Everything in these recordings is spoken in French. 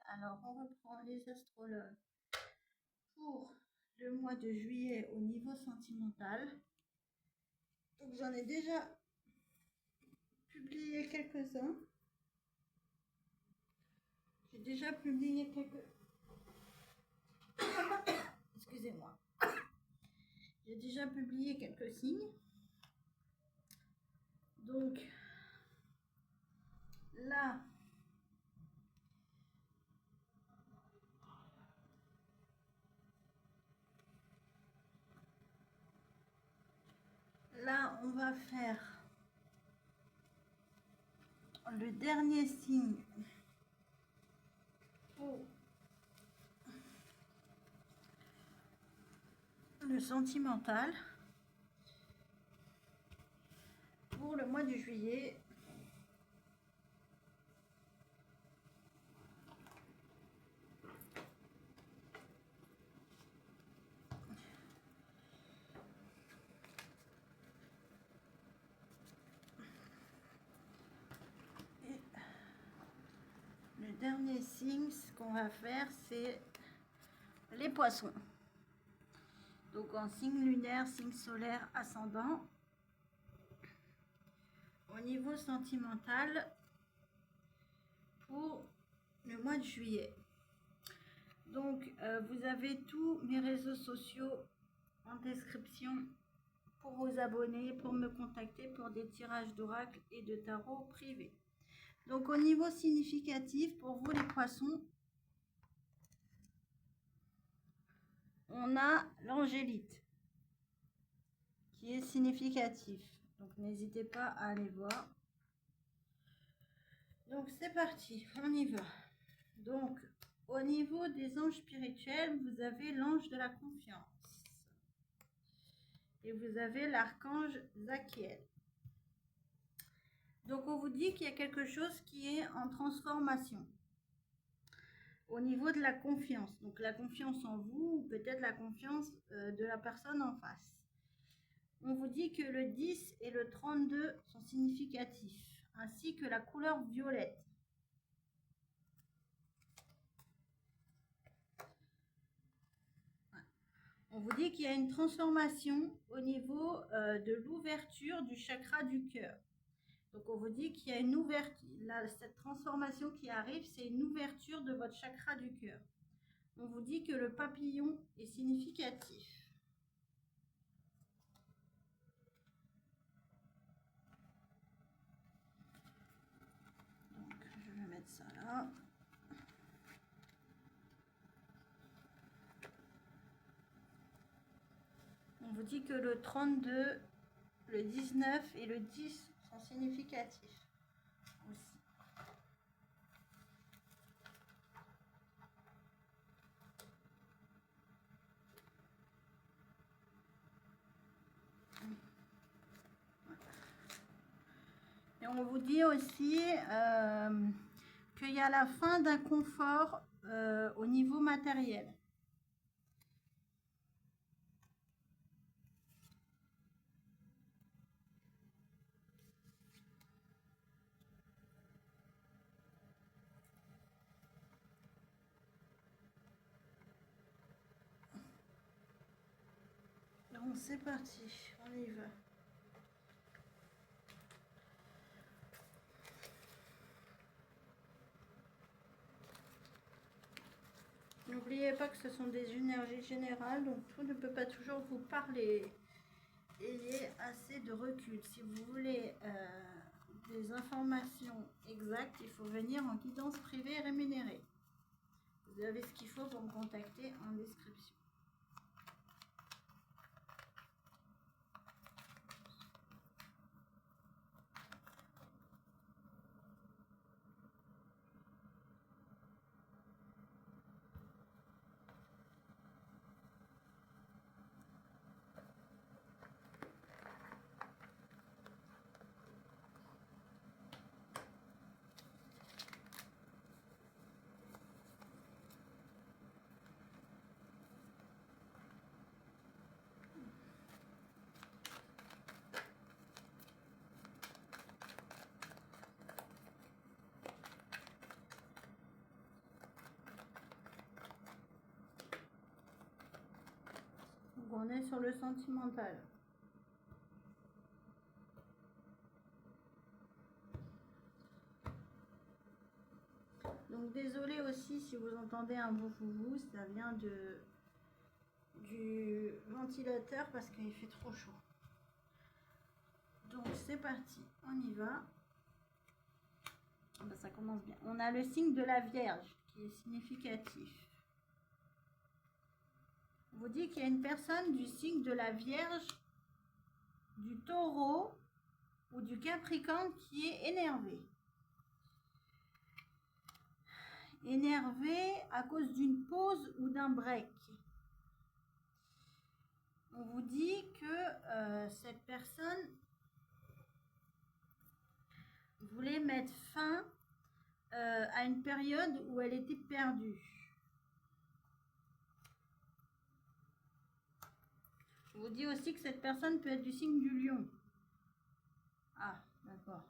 Alors, on reprend les astrologues pour le mois de juillet au niveau sentimental. Donc, j'en ai déjà publié quelques-uns. J'ai déjà publié quelques... Excusez-moi. J'ai déjà publié quelques signes. Donc, là... Là, on va faire le dernier signe pour le sentimental pour le mois de juillet. Et le dernier signe, ce qu'on va faire, c'est les poissons. Donc en signe lunaire, signe solaire, ascendant. Au niveau sentimental, pour le mois de juillet. Donc vous avez tous mes réseaux sociaux en description pour vous abonner, pour me contacter pour des tirages d'oracle et de tarot privés. Donc au niveau significatif, pour vous les poissons, on a l'angélite qui est significatif. Donc n'hésitez pas à aller voir. Donc c'est parti, on y va. Donc au niveau des anges spirituels, vous avez l'ange de la confiance. Et vous avez l'archange Zachiel. Donc on vous dit qu'il y a quelque chose qui est en transformation. Au niveau de la confiance. Donc la confiance en vous ou peut-être la confiance de la personne en face. On vous dit que le 10 et le 32 sont significatifs, ainsi que la couleur violette. On vous dit qu'il y a une transformation au niveau de l'ouverture du chakra du cœur. Donc on vous dit qu'il y a une ouverture, cette transformation qui arrive, c'est une ouverture de votre chakra du cœur. On vous dit que le papillon est significatif. Donc je vais mettre ça là. On vous dit que le 32, le 19 et le 10 sont significatifs aussi. Et on vous dit aussi qu'il y a la fin d'un confort au niveau matériel. Donc c'est parti, on y va. N'oubliez pas que ce sont des énergies générales, donc tout ne peut pas toujours vous parler. Ayez assez de recul. Si vous voulez des informations exactes, il faut venir en guidance privée rémunérée. Vous avez ce qu'il faut pour me contacter en description. On est sur le sentimental. Donc désolé aussi si vous entendez un vous, ça vient du ventilateur parce qu'il fait trop chaud. Donc c'est parti, on y va. Ben, ça commence bien. On a le signe de la Vierge qui est significatif. On vous dit qu'il y a une personne du signe de la Vierge, du Taureau ou du Capricorne qui est énervé. Énervé à cause d'une pause ou d'un break. On vous dit que cette personne voulait mettre fin à une période où elle était perdue. On vous dit aussi que cette personne peut être du signe du Lion. Ah, d'accord.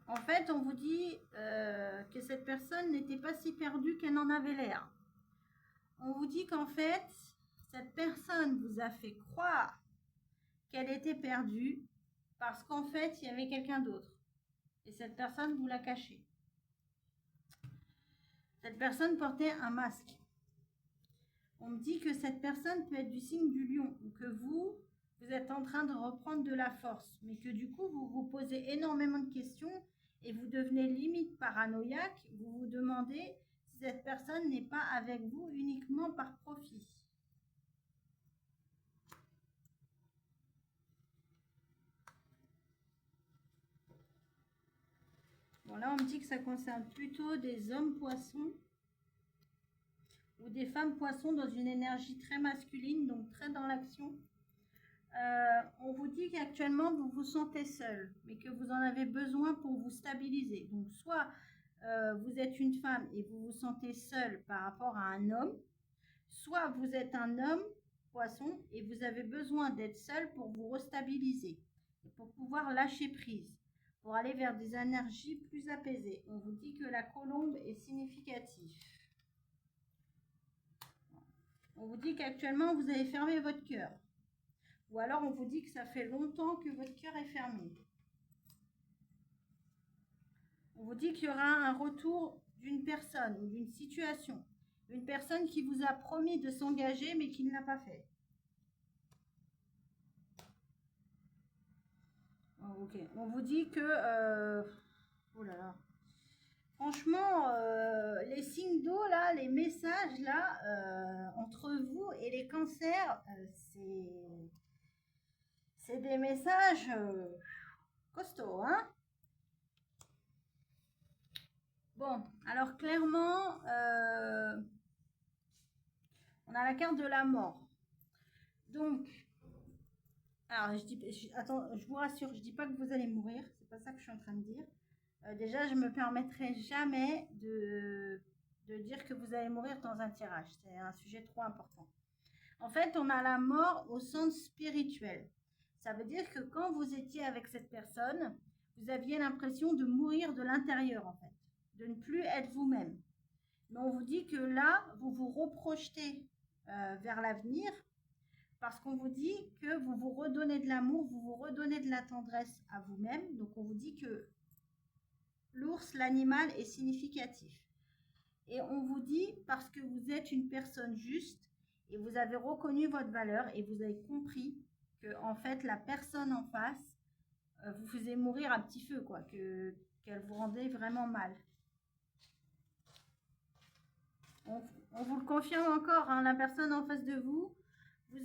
En fait, on vous dit que cette personne n'était pas si perdue qu'elle en avait l'air. On vous dit qu'en fait, cette personne vous a fait croire qu'elle était perdue parce qu'en fait, il y avait quelqu'un d'autre. Et cette personne vous l'a caché. Cette personne portait un masque. On me dit que cette personne peut être du signe du Lion ou que vous êtes en train de reprendre de la force, mais que du coup, vous vous posez énormément de questions et vous devenez limite paranoïaque. Vous vous demandez si cette personne n'est pas avec vous uniquement par profit. Bon, là, on me dit que ça concerne plutôt des hommes poissons ou des femmes poissons dans une énergie très masculine, donc très dans l'action. On vous dit qu'actuellement, vous vous sentez seul, mais que vous en avez besoin pour vous stabiliser. Donc, soit vous êtes une femme et vous vous sentez seul par rapport à un homme, soit vous êtes un homme poisson et vous avez besoin d'être seul pour vous restabiliser et pour pouvoir lâcher prise, pour aller vers des énergies plus apaisées. On vous dit que la colombe est significative. On vous dit qu'actuellement, vous avez fermé votre cœur. Ou alors, on vous dit que ça fait longtemps que votre cœur est fermé. On vous dit qu'il y aura un retour d'une personne ou d'une situation. Une personne qui vous a promis de s'engager, mais qui ne l'a pas fait. Oh, ok. On vous dit que... oh là là. Franchement, les signes d'eau, là, les messages, là, entre vous et les cancers, c'est des messages costauds, hein? Bon, alors clairement, on a la carte de la mort. Donc, alors attends, je vous rassure, je dis pas que vous allez mourir, c'est pas ça que je suis en train de dire. Déjà, je me permettrai jamais de dire que vous allez mourir dans un tirage. C'est un sujet trop important. En fait, on a la mort au sens spirituel. Ça veut dire que quand vous étiez avec cette personne, vous aviez l'impression de mourir de l'intérieur, en fait, de ne plus être vous-même. Mais on vous dit que là, vous vous reprojetez vers l'avenir parce qu'on vous dit que vous vous redonnez de l'amour, vous vous redonnez de la tendresse à vous-même. Donc, on vous dit que l'ours, l'animal, est significatif. Et on vous dit, parce que vous êtes une personne juste, et vous avez reconnu votre valeur, et vous avez compris que, en fait, la personne en face vous faisait mourir à petit feu, quoi, qu'elle vous rendait vraiment mal. On vous le confirme encore, hein, la personne en face de vous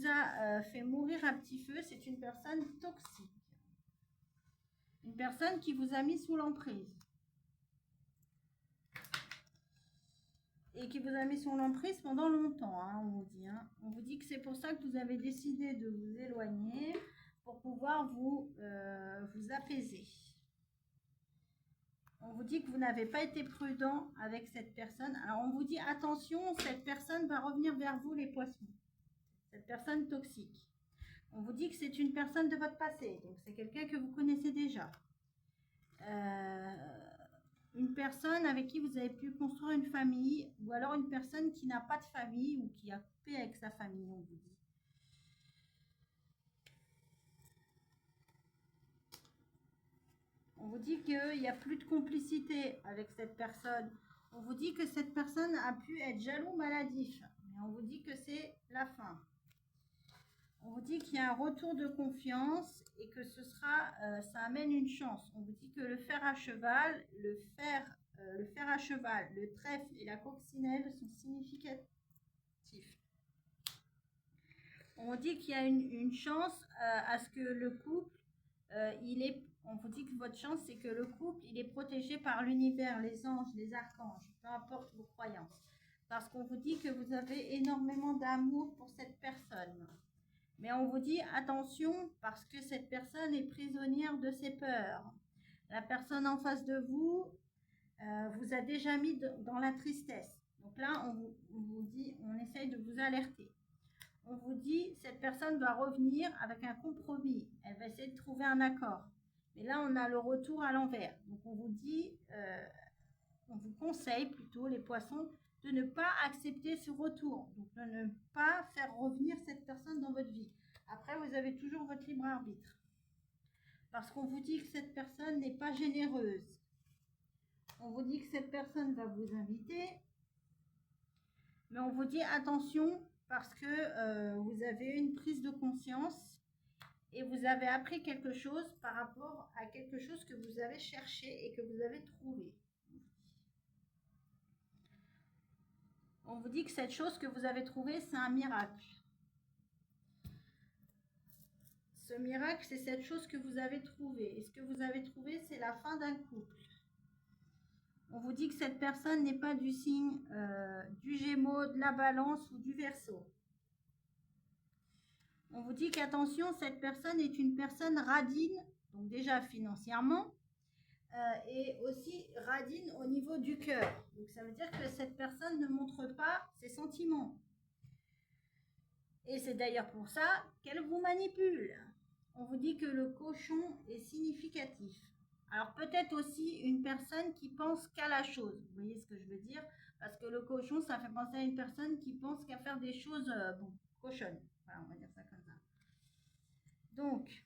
a fait mourir à petit feu. C'est une personne toxique. Une personne qui vous a mis sous l'emprise. Et qui vous a mis sous l'emprise pendant longtemps, hein, on vous dit. Hein. On vous dit que c'est pour ça que vous avez décidé de vous éloigner pour pouvoir vous apaiser. On vous dit que vous n'avez pas été prudent avec cette personne. Alors, on vous dit, attention, cette personne va revenir vers vous, les poissons. Cette personne toxique. On vous dit que c'est une personne de votre passé. Donc, c'est quelqu'un que vous connaissez déjà. une personne avec qui vous avez pu construire une famille, ou alors une personne qui n'a pas de famille ou qui a coupé avec sa famille, on vous dit. On vous dit qu'il n'y a plus de complicité avec cette personne. On vous dit que cette personne a pu être jaloux, maladif. Mais on vous dit que c'est la fin. On vous dit qu'il y a un retour de confiance et que ça amène une chance. On vous dit que le fer à cheval, le fer à cheval, le trèfle et la coccinelle sont significatifs. On vous dit qu'il y a une chance à ce que le couple, on vous dit que votre chance, c'est que le couple, il est protégé par l'univers, les anges, les archanges, peu importe vos croyances. Parce qu'on vous dit que vous avez énormément d'amour pour cette personne. Mais on vous dit attention parce que cette personne est prisonnière de ses peurs. La personne en face de vous vous a déjà mis dans la tristesse. Donc là, on vous dit, on essaye de vous alerter. On vous dit, cette personne va revenir avec un compromis. Elle va essayer de trouver un accord. Mais là, on a le retour à l'envers. Donc on vous dit, on vous conseille plutôt, les poissons, de ne pas accepter ce retour. Donc de ne pas faire revenir cette personne dans votre vie. Après, vous avez toujours votre libre arbitre. Parce qu'on vous dit que cette personne n'est pas généreuse. On vous dit que cette personne va vous inviter. Mais on vous dit attention parce que vous avez une prise de conscience et vous avez appris quelque chose par rapport à quelque chose que vous avez cherché et que vous avez trouvé. On vous dit que cette chose que vous avez trouvée, c'est un miracle. Ce miracle, c'est cette chose que vous avez trouvée. Et ce que vous avez trouvé, c'est la fin d'un couple. On vous dit que cette personne n'est pas du signe du Gémeaux, de la Balance ou du Verseau. On vous dit qu'attention, cette personne est une personne radine, donc déjà financièrement, et aussi radine au niveau du cœur. Donc ça veut dire que cette personne ne montre pas ses sentiments. Et c'est d'ailleurs pour ça qu'elle vous manipule. On vous dit que le cochon est significatif. Alors peut-être aussi une personne qui pense qu'à la chose. Vous voyez ce que je veux dire? Parce que le cochon, ça fait penser à une personne qui pense qu'à faire des choses cochonnes. Voilà, on va dire ça comme ça. Donc,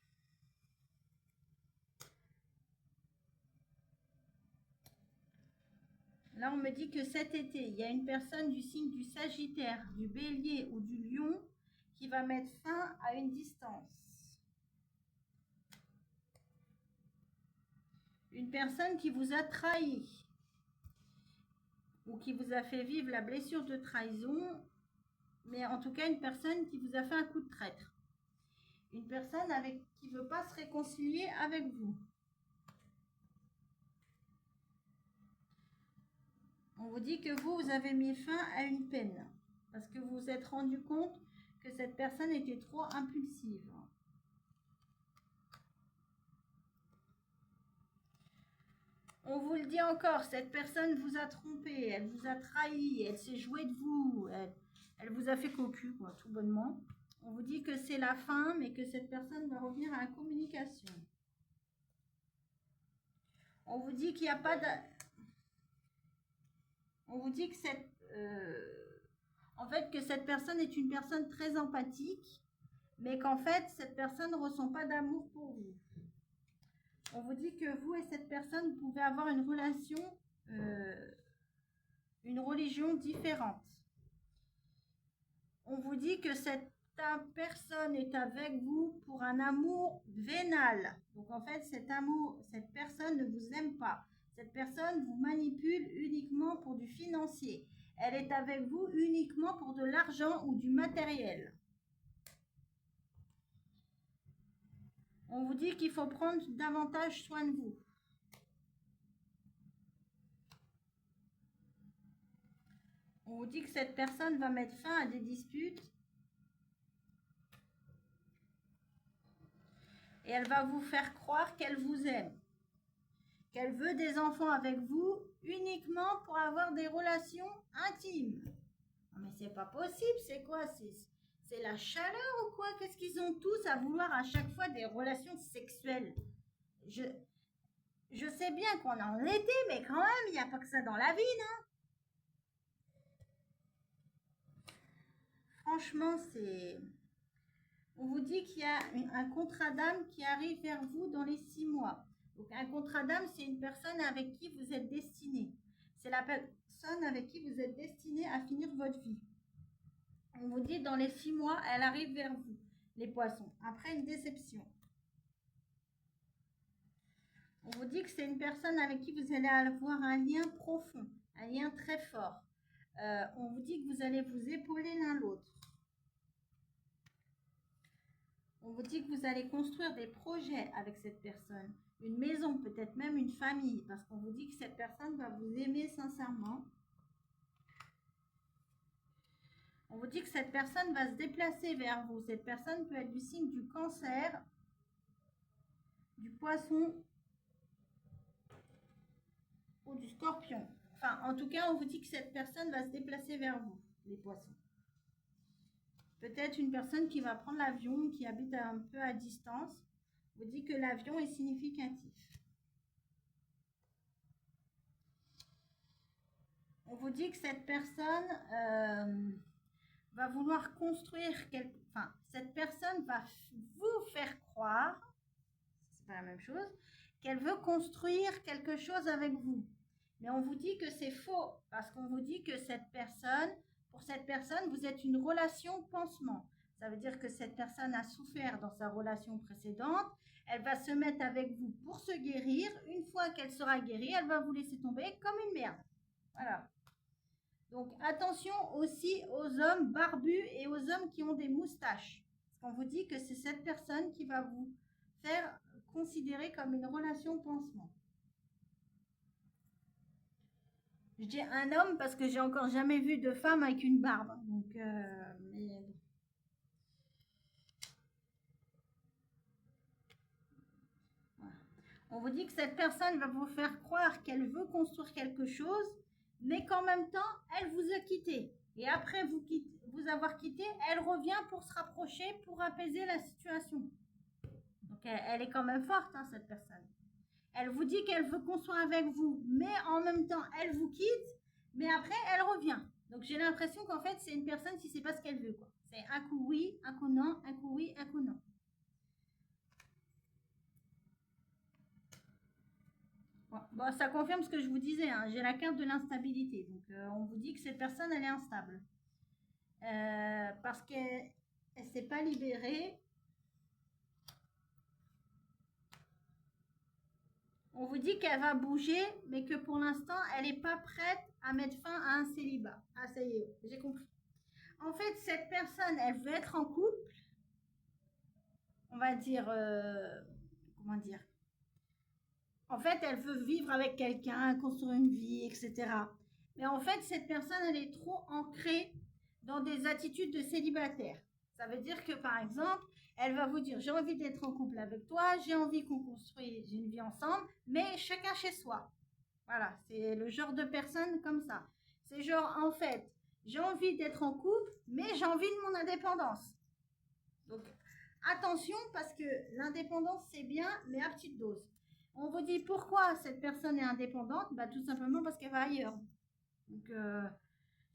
là on me dit que cet été, il y a une personne du signe du Sagittaire, du Bélier ou du Lion qui va mettre fin à une distance. Une personne qui vous a trahi ou qui vous a fait vivre la blessure de trahison, mais en tout cas une personne qui vous a fait un coup de traître. Une personne qui ne veut pas se réconcilier avec vous. On vous dit que vous avez mis fin à une peine parce que vous vous êtes rendu compte que cette personne était trop impulsive. On vous le dit encore, cette personne vous a trompé, elle vous a trahi, elle s'est jouée de vous, elle vous a fait cocu, quoi, tout bonnement. On vous dit que c'est la fin, mais que cette personne va revenir à la communication. On vous dit qu'il n'y a pas de... On vous dit que en fait, que cette personne est une personne très empathique, mais qu'en fait, cette personne ne ressent pas d'amour pour vous. On vous dit que vous et cette personne, vous pouvez avoir une relation, une religion différente. On vous dit que cette personne est avec vous pour un amour vénal. Donc en fait, cette personne ne vous aime pas. Cette personne vous manipule uniquement pour du financier. Elle est avec vous uniquement pour de l'argent ou du matériel. On vous dit qu'il faut prendre davantage soin de vous. On vous dit que cette personne va mettre fin à des disputes et elle va vous faire croire qu'elle vous aime, qu'elle veut des enfants avec vous uniquement pour avoir des relations intimes. Non mais c'est pas possible, c'est quoi? C'est la chaleur ou quoi? Qu'est-ce qu'ils ont tous à vouloir à chaque fois des relations sexuelles? Je sais bien qu'on est en été, mais quand même, il n'y a pas que ça dans la vie, non? Franchement, c'est... On vous dit qu'il y a un contrat d'âme qui arrive vers vous dans les 6 mois. Donc, un contrat d'âme, c'est une personne avec qui vous êtes destiné. C'est la personne avec qui vous êtes destiné à finir votre vie. On vous dit dans les 6 mois, elle arrive vers vous, les poissons, après une déception. On vous dit que c'est une personne avec qui vous allez avoir un lien profond, un lien très fort. On vous dit que vous allez vous épauler l'un l'autre. On vous dit que vous allez construire des projets avec cette personne. Une maison, peut-être même une famille, parce qu'on vous dit que cette personne va vous aimer sincèrement. On vous dit que cette personne va se déplacer vers vous. Cette personne peut être du signe du Cancer, du Poisson ou du Scorpion. Enfin, en tout cas, on vous dit que cette personne va se déplacer vers vous, les Poissons. Peut-être une personne qui va prendre l'avion, qui habite un peu à distance. On vous dit que l'avion est significatif. On vous dit que cette personne va vouloir construire cette personne va vous faire croire, c'est pas la même chose, qu'elle veut construire quelque chose avec vous. Mais on vous dit que c'est faux, parce qu'on vous dit que pour cette personne, vous êtes une relation pansement. Ça veut dire que cette personne a souffert dans sa relation précédente, elle va se mettre avec vous pour se guérir. Une fois qu'elle sera guérie, elle va vous laisser tomber comme une merde. Voilà. Donc attention aussi aux hommes barbus et aux hommes qui ont des moustaches. Parce qu'on vous dit que c'est cette personne qui va vous faire considérer comme une relation pansement. Je dis un homme parce que j'ai encore jamais vu de femme avec une barbe. Donc, mais... Voilà. On vous dit que cette personne va vous faire croire qu'elle veut construire quelque chose, mais qu'en même temps, elle vous a quitté. Et après vous avoir quitté, elle revient pour se rapprocher, pour apaiser la situation. Donc elle est quand même forte, hein, cette personne. Elle vous dit qu'elle veut construire avec vous, mais en même temps, elle vous quitte, mais après, elle revient. Donc j'ai l'impression qu'en fait, c'est une personne qui ne sait pas ce qu'elle veut, quoi. C'est un coup oui, un coup non, un coup oui, un coup non. Bon, ça confirme ce que je vous disais, hein. J'ai la carte de l'instabilité. Donc, on vous dit que cette personne, elle est instable. Parce qu'elle ne s'est pas libérée. On vous dit qu'elle va bouger, mais que pour l'instant, elle n'est pas prête à mettre fin à un célibat. Ah, ça y est, j'ai compris. En fait, cette personne, elle veut être en couple. On va dire, comment dire? En fait, elle veut vivre avec quelqu'un, construire une vie, etc. Mais en fait, cette personne, elle est trop ancrée dans des attitudes de célibataire. Ça veut dire que, par exemple, elle va vous dire, j'ai envie d'être en couple avec toi, j'ai envie qu'on construise une vie ensemble, mais chacun chez soi. Voilà, c'est le genre de personne comme ça. C'est genre, en fait, j'ai envie d'être en couple, mais j'ai envie de mon indépendance. Donc, attention, parce que l'indépendance, c'est bien, mais à petite dose. On vous dit pourquoi cette personne est indépendante, bah, tout simplement parce qu'elle va ailleurs. Donc,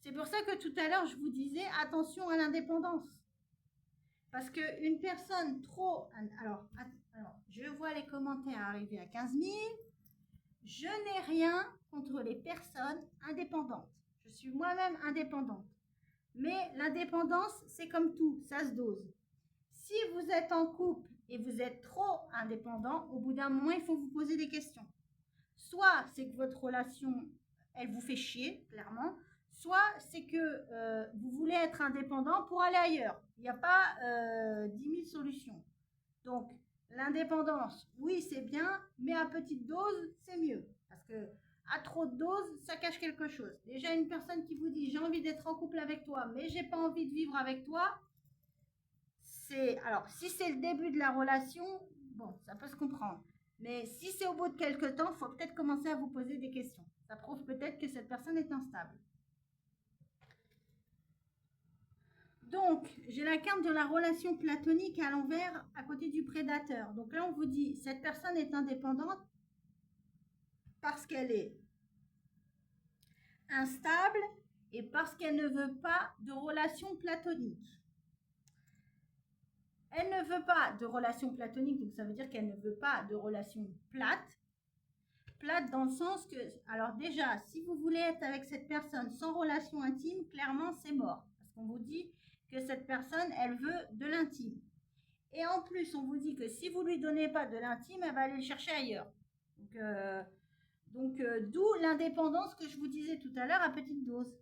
c'est pour ça que tout à l'heure, je vous disais, attention à l'indépendance. Parce qu'une personne trop... Alors, je vois les commentaires arriver à 15 000. Je n'ai rien contre les personnes indépendantes. Je suis moi-même indépendante. Mais l'indépendance, c'est comme tout, ça se dose. Si vous êtes en couple et vous êtes trop indépendant, au bout d'un moment, il faut vous poser des questions. Soit c'est que votre relation, elle vous fait chier, clairement. Soit c'est que vous voulez être indépendant pour aller ailleurs. Il n'y a pas 10 000 solutions. Donc, l'indépendance, oui, c'est bien, mais à petite dose, c'est mieux. Parce que à trop de doses, ça cache quelque chose. Déjà, une personne qui vous dit j'ai envie d'être en couple avec toi, mais j'ai pas envie de vivre avec toi, alors si c'est le début de la relation, bon, ça peut se comprendre. Mais si c'est au bout de quelques temps, il faut peut-être commencer à vous poser des questions. Ça prouve peut-être que cette personne est instable. Donc, j'ai la carte de la relation platonique à l'envers à côté du prédateur. Donc là, on vous dit, cette personne est indépendante, parce qu'elle est instable et parce qu'elle ne veut pas de relation platonique. Elle ne veut pas de relation platonique, donc ça veut dire qu'elle ne veut pas de relation plate. Plate dans le sens que, alors déjà, si vous voulez être avec cette personne sans relation intime, clairement c'est mort. Parce qu'on vous dit que cette personne, elle veut de l'intime. Et en plus, on vous dit que si vous lui donnez pas de l'intime, elle va aller le chercher ailleurs. Donc, d'où l'indépendance que je vous disais tout à l'heure à petite dose.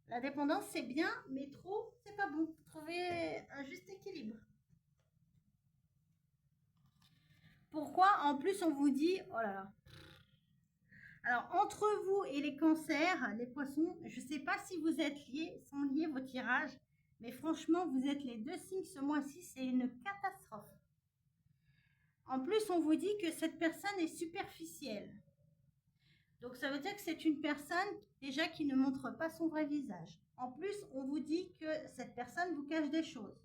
La dépendance, c'est bien, mais trop, c'est pas bon. Trouver un juste équilibre. Pourquoi en plus on vous dit, oh là là. Alors, entre vous et les cancers, les poissons, je ne sais pas si vous êtes liés, sont liés vos tirages, mais franchement, vous êtes les deux signes ce mois-ci, c'est une catastrophe. En plus, on vous dit que cette personne est superficielle. Donc, ça veut dire que c'est une personne déjà qui ne montre pas son vrai visage. En plus, on vous dit que cette personne vous cache des choses.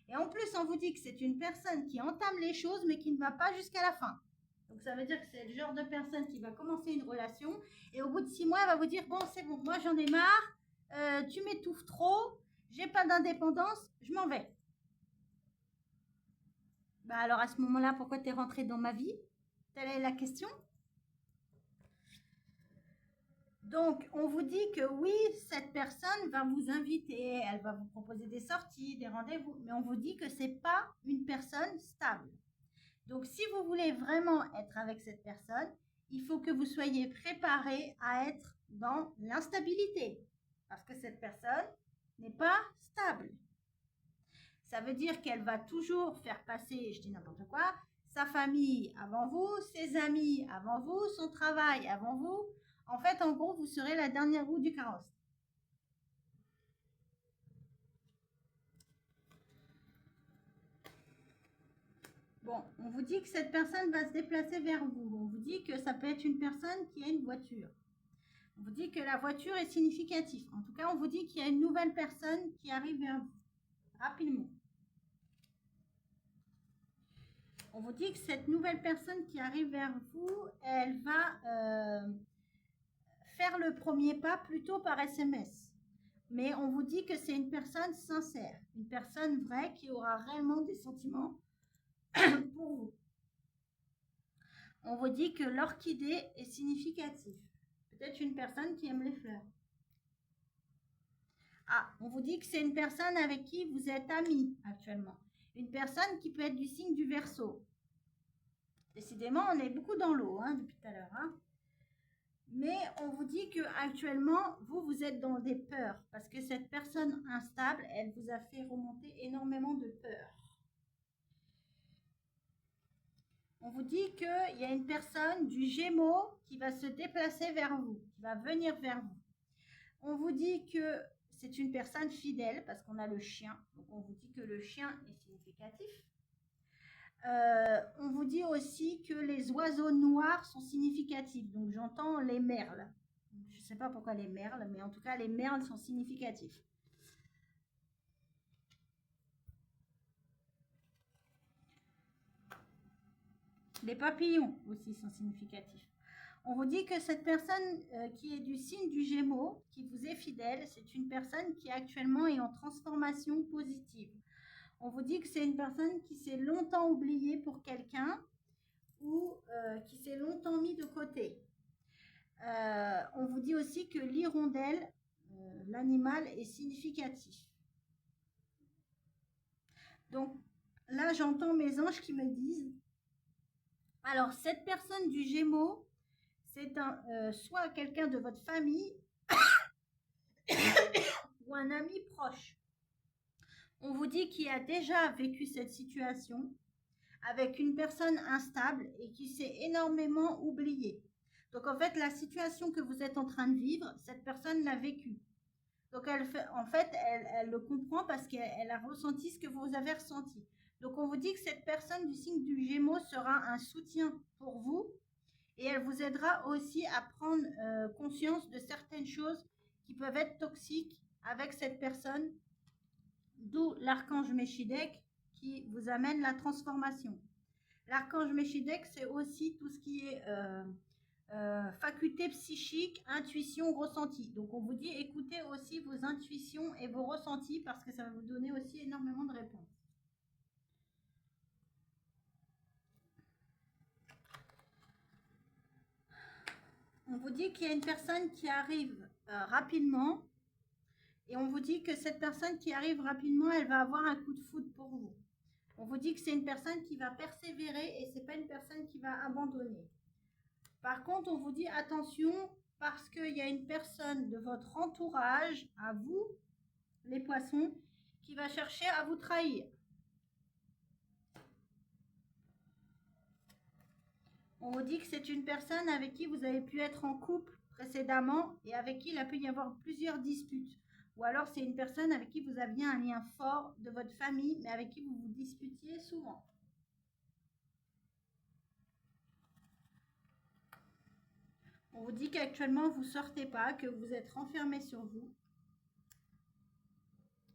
Et en plus, on vous dit que c'est une personne qui entame les choses, mais qui ne va pas jusqu'à la fin. Donc, ça veut dire que c'est le genre de personne qui va commencer une relation et au bout de 6 mois, elle va vous dire, bon, c'est bon, moi j'en ai marre, tu m'étouffes trop, j'ai pas d'indépendance, je m'en vais. Bah alors à ce moment-là, pourquoi t'es rentré dans ma vie? Telle est la question. Donc, on vous dit que oui, cette personne va vous inviter, elle va vous proposer des sorties, des rendez-vous, mais on vous dit que c'est pas une personne stable. Donc, si vous voulez vraiment être avec cette personne, il faut que vous soyez préparé à être dans l'instabilité. Parce que cette personne n'est pas stable. Ça veut dire qu'elle va toujours faire passer, je dis n'importe quoi, sa famille avant vous, ses amis avant vous, son travail avant vous. En fait, en gros, vous serez la dernière roue du carrosse. Bon, on vous dit que cette personne va se déplacer vers vous. On vous dit que ça peut être une personne qui a une voiture. On vous dit que la voiture est significative. En tout cas, on vous dit qu'il y a une nouvelle personne qui arrive vers vous rapidement. On vous dit que cette nouvelle personne qui arrive vers vous, elle va faire le premier pas plutôt par SMS. Mais on vous dit que c'est une personne sincère, une personne vraie qui aura réellement des sentiments pour vous. On vous dit que l'orchidée est significative. Peut-être une personne qui aime les fleurs. Ah, on vous dit que c'est une personne avec qui vous êtes amis actuellement. Une personne qui peut être du signe du Verseau. Décidément, on est beaucoup dans l'eau depuis tout à l'heure. Mais on vous dit que actuellement, vous êtes dans des peurs. Parce que cette personne instable, elle vous a fait remonter énormément de peurs. On vous dit qu'il y a une personne du Gémeaux qui va se déplacer vers vous, qui va venir vers vous. On vous dit que c'est une personne fidèle parce qu'on a le chien. Donc on vous dit que le chien est significatif. On vous dit aussi que les oiseaux noirs sont significatifs. Donc j'entends les merles. Je ne sais pas pourquoi les merles, mais en tout cas les merles sont significatifs. Les papillons aussi sont significatifs. On vous dit que cette personne qui est du signe du Gémeaux, qui vous est fidèle, c'est une personne qui actuellement est en transformation positive. On vous dit que c'est une personne qui s'est longtemps oubliée pour quelqu'un ou qui s'est longtemps mis de côté. On vous dit aussi que l'hirondelle, l'animal, est significatif. Donc là, j'entends mes anges qui me disent, alors cette personne du Gémeaux, c'est soit quelqu'un de votre famille ou un ami proche. On vous dit qu'il a déjà vécu cette situation avec une personne instable et qui s'est énormément oubliée. Donc en fait, la situation que vous êtes en train de vivre, cette personne l'a vécue. Donc elle le comprend parce qu'elle a ressenti ce que vous avez ressenti. Donc on vous dit que cette personne du signe du Gémeaux sera un soutien pour vous et elle vous aidera aussi à prendre conscience de certaines choses qui peuvent être toxiques avec cette personne, d'où l'archange Méchidec qui vous amène la transformation. L'archange Méchidec, c'est aussi tout ce qui est faculté psychique, intuition, ressenti. Donc on vous dit écoutez aussi vos intuitions et vos ressentis parce que ça va vous donner aussi énormément de réponses. On vous dit qu'il y a une personne qui arrive rapidement et on vous dit que cette personne qui arrive rapidement, elle va avoir un coup de foudre pour vous. On vous dit que c'est une personne qui va persévérer et c'est pas une personne qui va abandonner. Par contre, on vous dit attention parce qu'il y a une personne de votre entourage, à vous, les poissons, qui va chercher à vous trahir. On vous dit que c'est une personne avec qui vous avez pu être en couple précédemment et avec qui il a pu y avoir plusieurs disputes. Ou alors c'est une personne avec qui vous aviez un lien fort de votre famille, mais avec qui vous vous disputiez souvent. On vous dit qu'actuellement vous ne sortez pas, que vous êtes renfermé sur vous.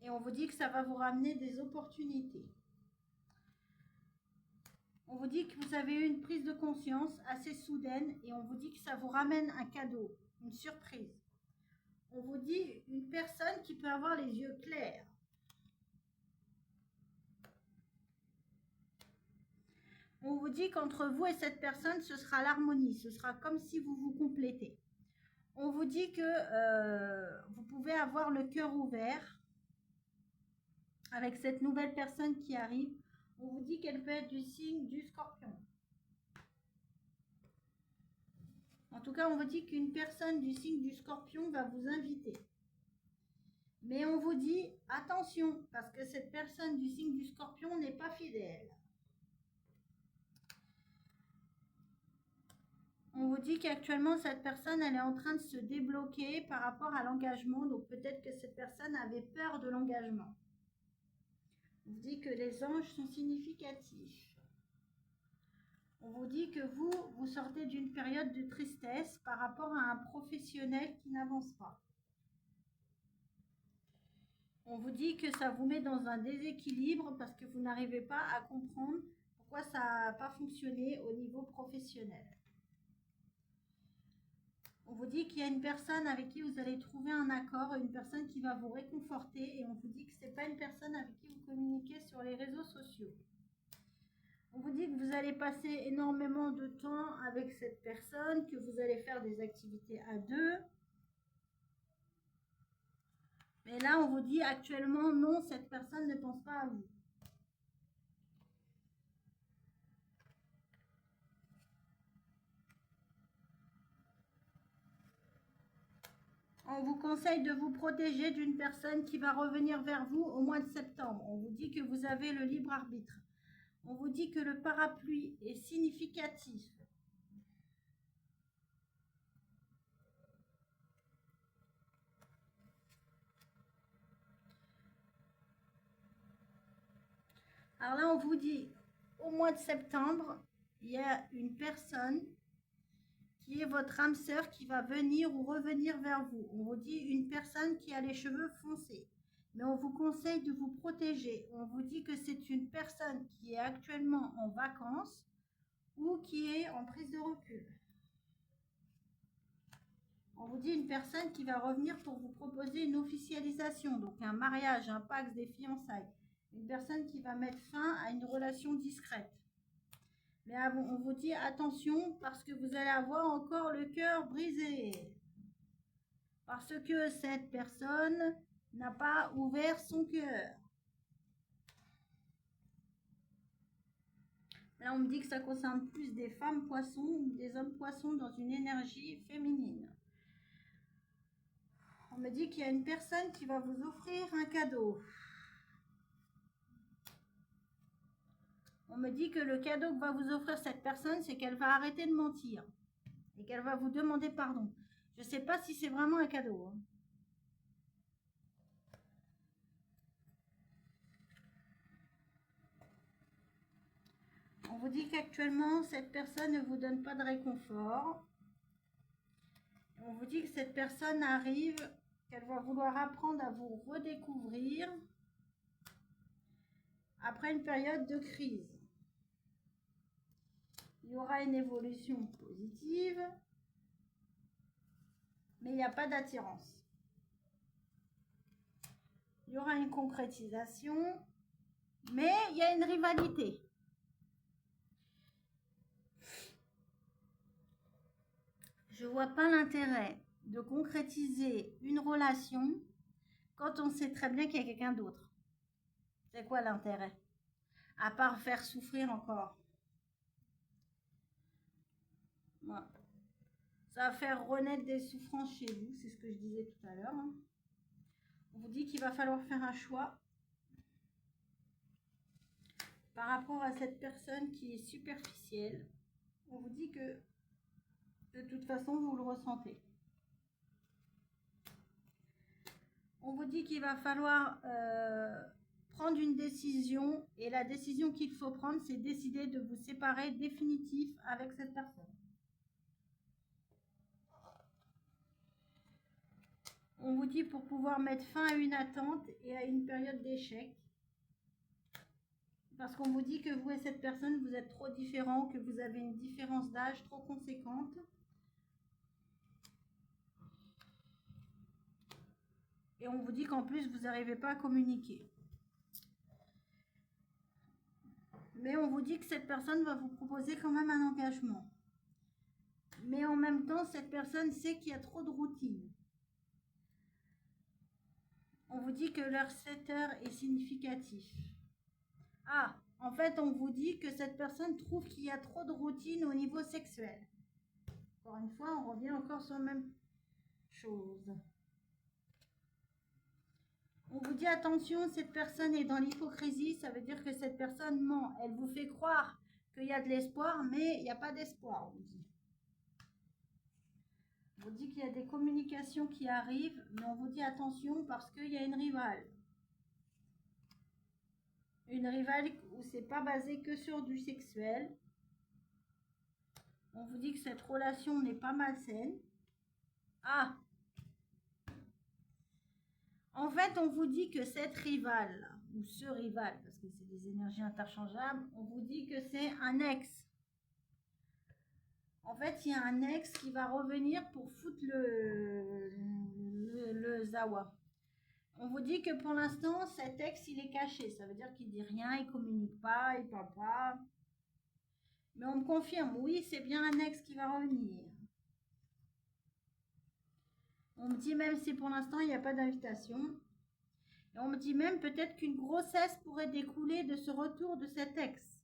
Et on vous dit que ça va vous ramener des opportunités. On vous dit que vous avez eu une prise de conscience assez soudaine et on vous dit que ça vous ramène un cadeau, une surprise. On vous dit une personne qui peut avoir les yeux clairs. On vous dit qu'entre vous et cette personne, ce sera l'harmonie. Ce sera comme si vous vous complétez. On vous dit que vous pouvez avoir le cœur ouvert avec cette nouvelle personne qui arrive. On vous dit qu'elle peut être du signe du Scorpion. En tout cas, on vous dit qu'une personne du signe du Scorpion va vous inviter. Mais on vous dit, attention, parce que cette personne du signe du Scorpion n'est pas fidèle. On vous dit qu'actuellement, cette personne, elle est en train de se débloquer par rapport à l'engagement. Donc peut-être que cette personne avait peur de l'engagement. On vous dit que les anges sont significatifs. On vous dit que vous sortez d'une période de tristesse par rapport à un professionnel qui n'avance pas. On vous dit que ça vous met dans un déséquilibre parce que vous n'arrivez pas à comprendre pourquoi ça n'a pas fonctionné au niveau professionnel. On vous dit qu'il y a une personne avec qui vous allez trouver un accord, une personne qui va vous réconforter et on vous dit que ce n'est pas une personne avec qui vous communiquez sur les réseaux sociaux. On vous dit que vous allez passer énormément de temps avec cette personne, que vous allez faire des activités à deux. Mais là, on vous dit actuellement, non, cette personne ne pense pas à vous. On vous conseille de vous protéger d'une personne qui va revenir vers vous au mois de septembre. On vous dit que vous avez le libre arbitre. On vous dit que le parapluie est significatif. Alors là, on vous dit, au mois de septembre, il y a une personne qui est votre âme sœur qui va venir ou revenir vers vous. On vous dit une personne qui a les cheveux foncés. Mais on vous conseille de vous protéger. On vous dit que c'est une personne qui est actuellement en vacances ou qui est en prise de recul. On vous dit une personne qui va revenir pour vous proposer une officialisation, donc un mariage, un pacte, des fiançailles. Une personne qui va mettre fin à une relation discrète. Mais on vous dit attention parce que vous allez avoir encore le cœur brisé. Parce que cette personne n'a pas ouvert son cœur. Là, on me dit que ça concerne plus des femmes poissons ou des hommes poissons dans une énergie féminine. On me dit qu'il y a une personne qui va vous offrir un cadeau. On me dit que le cadeau que va vous offrir cette personne, c'est qu'elle va arrêter de mentir et qu'elle va vous demander pardon. Je ne sais pas si c'est vraiment un cadeau. On vous dit qu'actuellement, cette personne ne vous donne pas de réconfort. On vous dit que cette personne arrive, qu'elle va vouloir apprendre à vous redécouvrir après une période de crise. Il y aura une évolution positive. mais il n'y a pas d'attirance. Il y aura une concrétisation, mais il y a une rivalité. Je ne vois pas l'intérêt de concrétiser une relation quand on sait très bien qu'il y a quelqu'un d'autre. C'est quoi l'intérêt? À part faire souffrir encore. Voilà. Ça va faire renaître des souffrances chez vous, c'est ce que je disais tout à l'heure. On vous dit qu'il va falloir faire un choix par rapport à cette personne qui est superficielle. On vous dit que de toute façon, vous le ressentez. On vous dit qu'il va falloir prendre une décision, et la décision qu'il faut prendre, c'est décider de vous séparer définitif avec cette personne. On vous dit pour pouvoir mettre fin à une attente et à une période d'échec. Parce qu'on vous dit que vous et cette personne, vous êtes trop différents, que vous avez une différence d'âge trop conséquente. Et on vous dit qu'en plus, vous n'arrivez pas à communiquer. Mais on vous dit que cette personne va vous proposer quand même un engagement. Mais en même temps, cette personne sait qu'il y a trop de routine. On vous dit que leur 7 heures est significatif. Ah, en fait, on vous dit que cette personne trouve qu'il y a trop de routine au niveau sexuel. Encore une fois, on revient encore sur la même chose. On vous dit attention, cette personne est dans l'hypocrisie, ça veut dire que cette personne ment. Elle vous fait croire qu'il y a de l'espoir, mais il n'y a pas d'espoir, on vous dit. On vous dit qu'il y a des communications qui arrivent, mais on vous dit attention parce qu'il y a une rivale. Une rivale où c'est pas basé que sur du sexuel. On vous dit que cette relation n'est pas malsaine. Ah! En fait, on vous dit que cette rivale, ou ce rival, parce que c'est des énergies interchangeables, on vous dit que c'est un ex. En fait, il y a un ex qui va revenir pour foutre le zawa. On vous dit que pour l'instant, cet ex, il est caché. Ça veut dire qu'il dit rien, il communique pas, il parle pas. Mais on me confirme, oui, c'est bien un ex qui va revenir. On me dit même si pour l'instant, il n'y a pas d'invitation. Et on me dit même peut-être qu'une grossesse pourrait découler de ce retour de cet ex.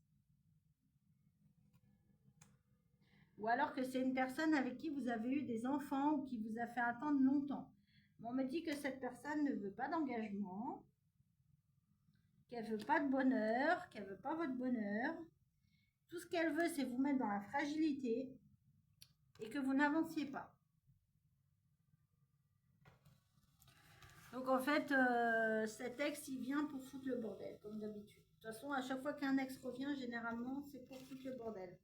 Ou alors que c'est une personne avec qui vous avez eu des enfants ou qui vous a fait attendre longtemps. On me dit que cette personne ne veut pas d'engagement, qu'elle ne veut pas de bonheur, qu'elle ne veut pas votre bonheur. Tout ce qu'elle veut, c'est vous mettre dans la fragilité et que vous n'avanciez pas. Donc en fait, cet ex, il vient pour foutre le bordel, comme d'habitude. De toute façon, à chaque fois qu'un ex revient, généralement, c'est pour foutre le bordel.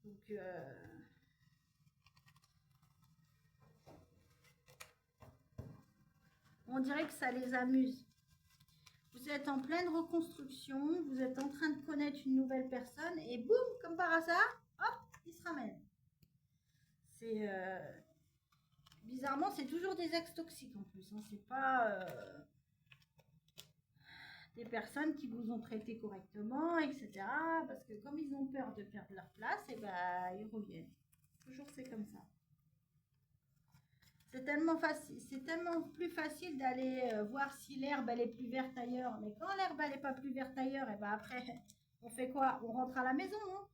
Donc, on dirait que ça les amuse. Vous êtes en pleine reconstruction, vous êtes en train de connaître une nouvelle personne et boum, comme par hasard, hop, il se ramène. C'est bizarrement, c'est toujours des ex toxiques en plus. Hein. C'est pas des personnes qui vous ont traité correctement, etc. Parce que comme ils ont peur de perdre leur place, et ben ils reviennent. Toujours c'est comme ça. C'est tellement facile, c'est tellement plus facile d'aller voir si l'herbe elle est plus verte ailleurs. Mais quand l'herbe elle est pas plus verte ailleurs, et ben après, on fait quoi? On rentre à la maison. Hein.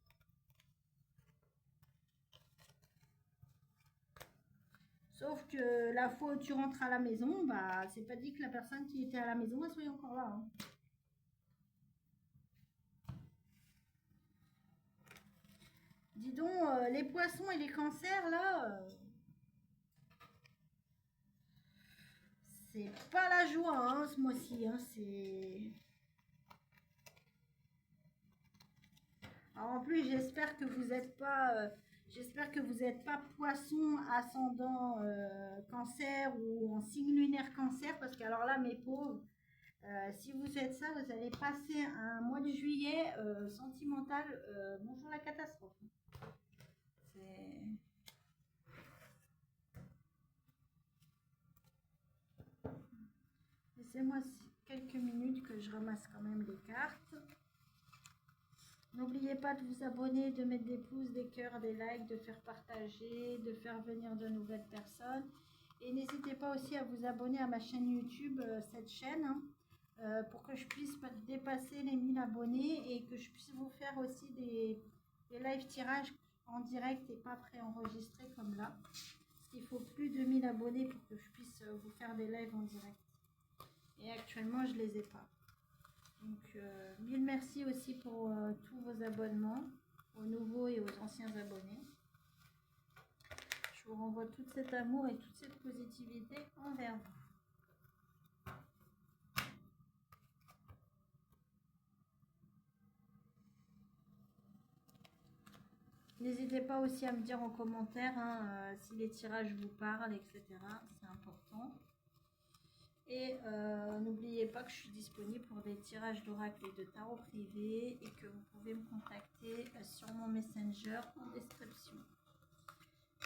Sauf que la fois où tu rentres à la maison, bah c'est pas dit que la personne qui était à la maison elle soit encore là. Hein. Dis donc, les poissons et les cancers là. C'est pas la joie hein, ce mois-ci, hein, c'est... Alors, en plus, j'espère que vous n'êtes pas, poisson ascendant cancer ou en signe lunaire cancer, parce que alors là, mes pauvres, si vous êtes ça, vous allez passer un mois de juillet sentimental. Bonjour la catastrophe. C'est... je ramasse quand même les cartes. N'oubliez pas de vous abonner, de mettre des pouces, des cœurs, des likes, de faire partager, de faire venir de nouvelles personnes. Et n'hésitez pas aussi à vous abonner à ma chaîne YouTube, cette chaîne, hein, pour que je puisse dépasser les 1000 abonnés et que je puisse vous faire aussi des live tirages en direct et pas préenregistrés comme là. Parce qu'il faut plus de 1000 abonnés pour que je puisse vous faire des lives en direct. Et actuellement, je les ai pas. Donc, mille merci aussi pour tous vos abonnements, aux nouveaux et aux anciens abonnés. Je vous renvoie tout cet amour et toute cette positivité envers vous. N'hésitez pas aussi à me dire en commentaire hein, si les tirages vous parlent, etc. C'est important. Et n'oubliez pas que je suis disponible pour des tirages d'oracle et de tarot privé et que vous pouvez me contacter sur mon Messenger en description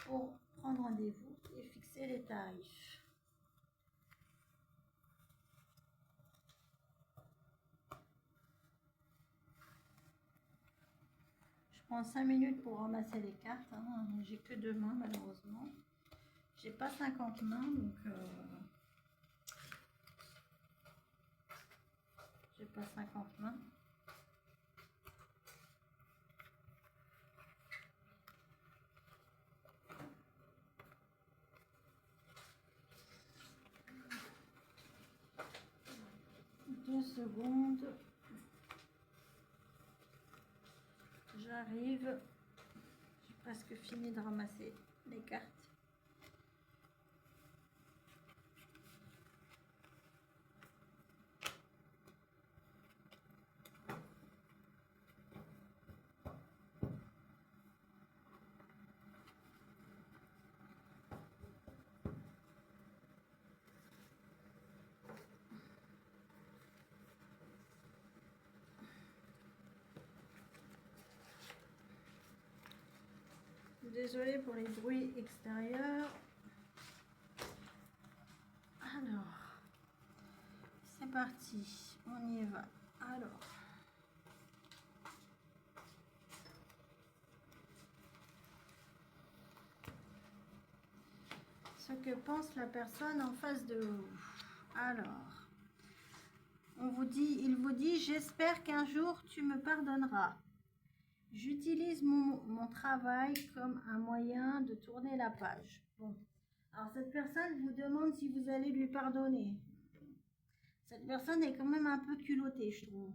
pour prendre rendez-vous et fixer les tarifs. Je prends 5 minutes pour ramasser les cartes. Hein. J'ai que 2 mains malheureusement. J'ai pas 50 mains donc j'ai pas 50 mains. Deux secondes. J'arrive. J'ai presque fini de ramasser les cartes. Désolée pour les bruits extérieurs. Alors, c'est parti, on y va. Alors, ce que pense la personne en face de vous. Alors, il vous dit, j'espère qu'un jour tu me pardonneras. J'utilise mon travail comme un moyen de tourner la page. Bon, alors cette personne vous demande si vous allez lui pardonner. Cette personne est quand même un peu culottée, je trouve.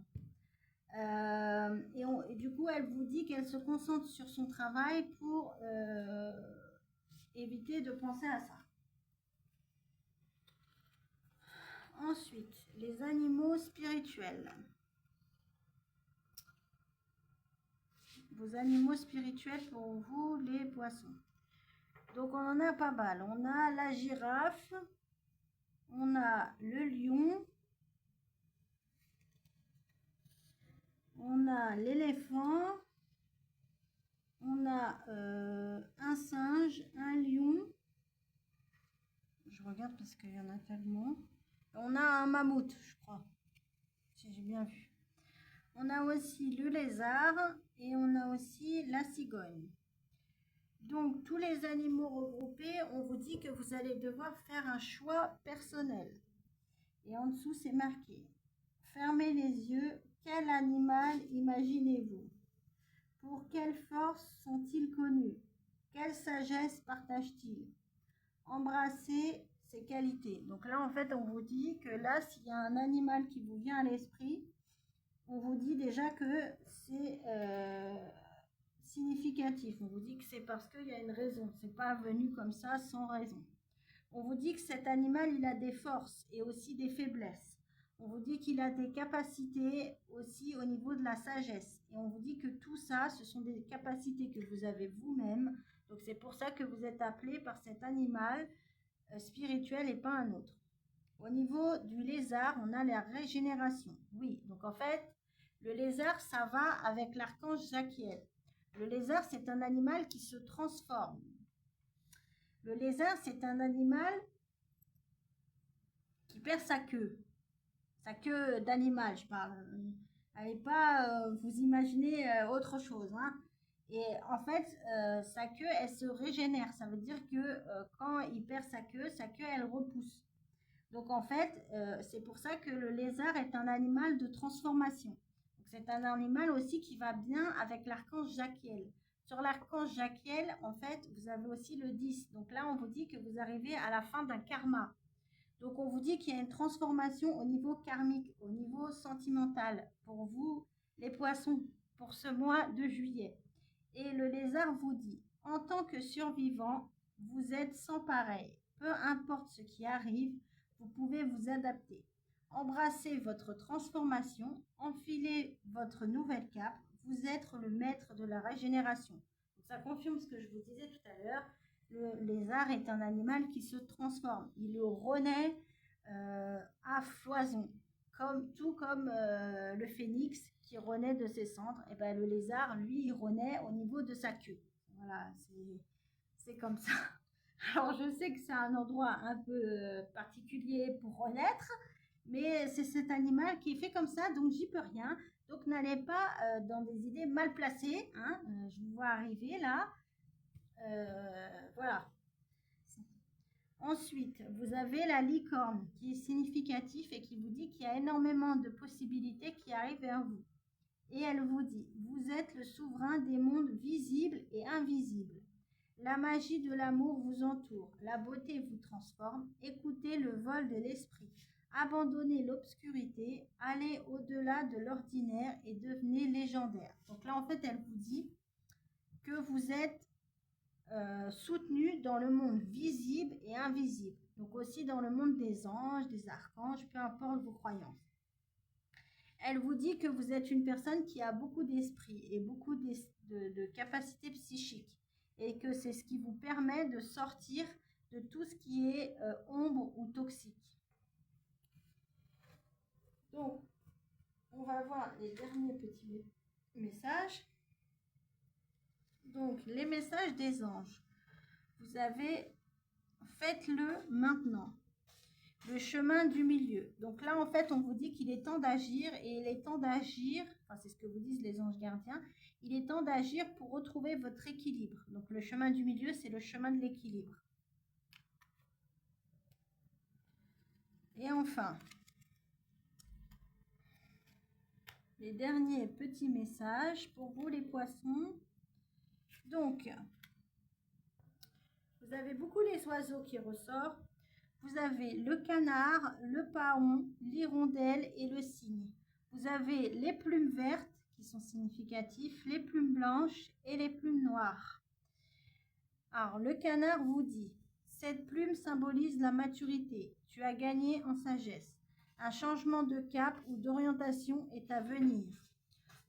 Et du coup, elle vous dit qu'elle se concentre sur son travail pour éviter de penser à ça. Ensuite, les animaux spirituels. Vos animaux spirituels pour vous, les poissons. Donc, on en a pas mal. On a la girafe, on a le lion, on a l'éléphant, on a un singe, un lion. Je regarde parce qu'il y en a tellement. On a un mammouth, je crois, si j'ai bien vu. On a aussi le lézard et on a aussi la cigogne. Donc, tous les animaux regroupés, on vous dit que vous allez devoir faire un choix personnel. Et en dessous, c'est marqué. Fermez les yeux. Quel animal imaginez-vous? Pour quelle force sont-ils connus? Quelle sagesse partagent-ils? Embrassez ses qualités. Donc là, en fait, on vous dit que là, s'il y a un animal qui vous vient à l'esprit, on vous dit déjà que c'est significatif. On vous dit que c'est parce qu'il y a une raison. C'est pas venu comme ça sans raison. On vous dit que cet animal, il a des forces et aussi des faiblesses. On vous dit qu'il a des capacités aussi au niveau de la sagesse. Et on vous dit que tout ça, ce sont des capacités que vous avez vous-même. Donc c'est pour ça que vous êtes appelé par cet animal spirituel et pas un autre. Au niveau du lézard, on a la régénération. Oui, donc en fait, le lézard, ça va avec l'archange Zachiel. Le lézard, c'est un animal qui se transforme. Le lézard, c'est un animal qui perd sa queue. sa queue d'animal, je parle. Allez pas vous imaginer autre chose, hein. Et en fait, sa queue, elle se régénère. Ça veut dire que quand il perd sa queue, elle repousse. Donc en fait, c'est pour ça que le lézard est un animal de transformation. Donc, c'est un animal aussi qui va bien avec l'archange Jaquiel. Sur l'archange Jaquiel, en fait, vous avez aussi le 10. Donc là, on vous dit que vous arrivez à la fin d'un karma. Donc on vous dit qu'il y a une transformation au niveau karmique, au niveau sentimental pour vous, les poissons, pour ce mois de juillet. Et le lézard vous dit, en tant que survivant, vous êtes sans pareil. Peu importe ce qui arrive, vous pouvez vous adapter. Embrassez votre transformation, enfilez votre nouvelle cape, vous êtes le maître de la régénération. Donc ça confirme ce que je vous disais tout à l'heure. Le lézard est un animal qui se transforme. Il renaît à foison. Tout comme le phénix qui renaît de ses cendres, et ben le lézard, lui, il renaît au niveau de sa queue. Voilà, c'est comme ça. Alors je sais que c'est un endroit un peu particulier pour renaître, mais c'est cet animal qui est fait comme ça, donc j'y peux rien. Donc n'allez pas dans des idées mal placées, hein. Je vous vois arriver là. Voilà. Ensuite, vous avez la licorne qui est significatif et qui vous dit qu'il y a énormément de possibilités qui arrivent vers vous. Et elle vous dit, vous êtes le souverain des mondes visibles et invisibles. La magie de l'amour vous entoure, la beauté vous transforme. Écoutez le vol de l'esprit. Abandonnez l'obscurité, allez au-delà de l'ordinaire et devenez légendaire. Donc là, en fait, elle vous dit que vous êtes soutenu dans le monde visible et invisible. Donc aussi dans le monde des anges, des archanges, peu importe vos croyances. Elle vous dit que vous êtes une personne qui a beaucoup d'esprit et beaucoup de capacités psychiques et que c'est ce qui vous permet de sortir de tout ce qui est ombre ou toxique. Donc, on va voir les derniers petits messages. Donc, les messages des anges. Vous avez « Faites-le maintenant ». Le chemin du milieu. Donc là, en fait, on vous dit qu'il est temps d'agir et il est temps d'agir, enfin c'est ce que vous disent les anges gardiens, il est temps d'agir pour retrouver votre équilibre. Donc le chemin du milieu, c'est le chemin de l'équilibre. Et enfin, les derniers petits messages pour vous les poissons. Donc, vous avez beaucoup les oiseaux qui ressortent. Vous avez le canard, le paon, l'hirondelle et le cygne. Vous avez les plumes vertes qui sont significatifs, les plumes blanches et les plumes noires. Alors, le canard vous dit, cette plume symbolise la maturité. Tu as gagné en sagesse. Un changement de cap ou d'orientation est à venir.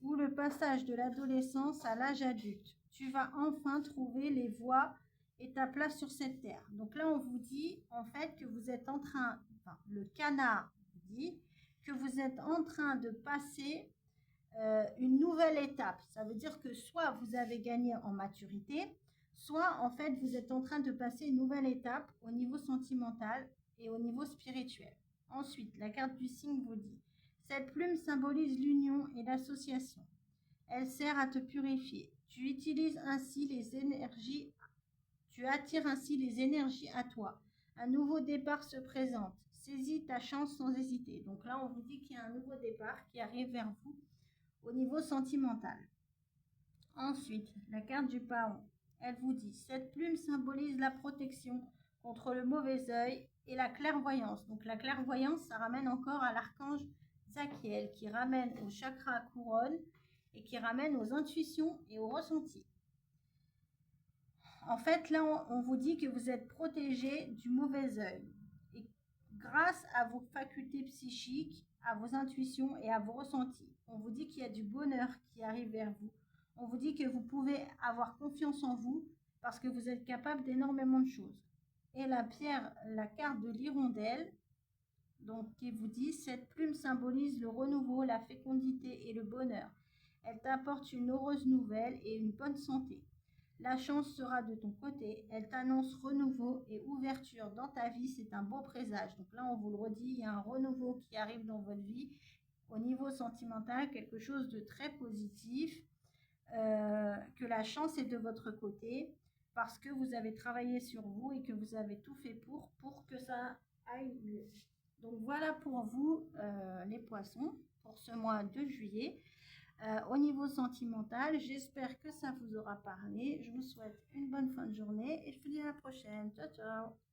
Ou le passage de l'adolescence à l'âge adulte. Tu vas enfin trouver les voies et ta place sur cette terre. Donc là, on vous dit en fait que vous êtes en train, enfin, le canard dit que vous êtes en train de passer une nouvelle étape. Ça veut dire que soit vous avez gagné en maturité, soit en fait vous êtes en train de passer une nouvelle étape au niveau sentimental et au niveau spirituel. Ensuite, la carte du cygne vous dit, cette plume symbolise l'union et l'association. Elle sert à te purifier. Tu utilises ainsi les énergies. Tu attires ainsi les énergies à toi. Un nouveau départ se présente. Saisis ta chance sans hésiter. Donc là, on vous dit qu'il y a un nouveau départ qui arrive vers vous au niveau sentimental. Ensuite, la carte du paon. Elle vous dit, cette plume symbolise la protection contre le mauvais œil et la clairvoyance. Donc la clairvoyance, ça ramène encore à l'archange Zachiel qui ramène au chakra couronne et qui ramène aux intuitions et aux ressentis. En fait, là, on vous dit que vous êtes protégé du mauvais œil. Et grâce à vos facultés psychiques, à vos intuitions et à vos ressentis, on vous dit qu'il y a du bonheur qui arrive vers vous. On vous dit que vous pouvez avoir confiance en vous parce que vous êtes capable d'énormément de choses. Et la carte de l'hirondelle, donc qui vous dit, cette plume symbolise le renouveau, la fécondité et le bonheur. Elle t'apporte une heureuse nouvelle et une bonne santé. La chance sera de ton côté. Elle t'annonce renouveau et ouverture dans ta vie. C'est un beau présage. Donc là, on vous le redit, il y a un renouveau qui arrive dans votre vie. Au niveau sentimental, quelque chose de très positif. Que la chance est de votre côté parce que vous avez travaillé sur vous et que vous avez tout fait pour que ça aille mieux. Donc voilà pour vous, les poissons, pour ce mois de juillet. Au niveau sentimental, j'espère que ça vous aura parlé. Je vous souhaite une bonne fin de journée et je vous dis à la prochaine. Ciao, ciao!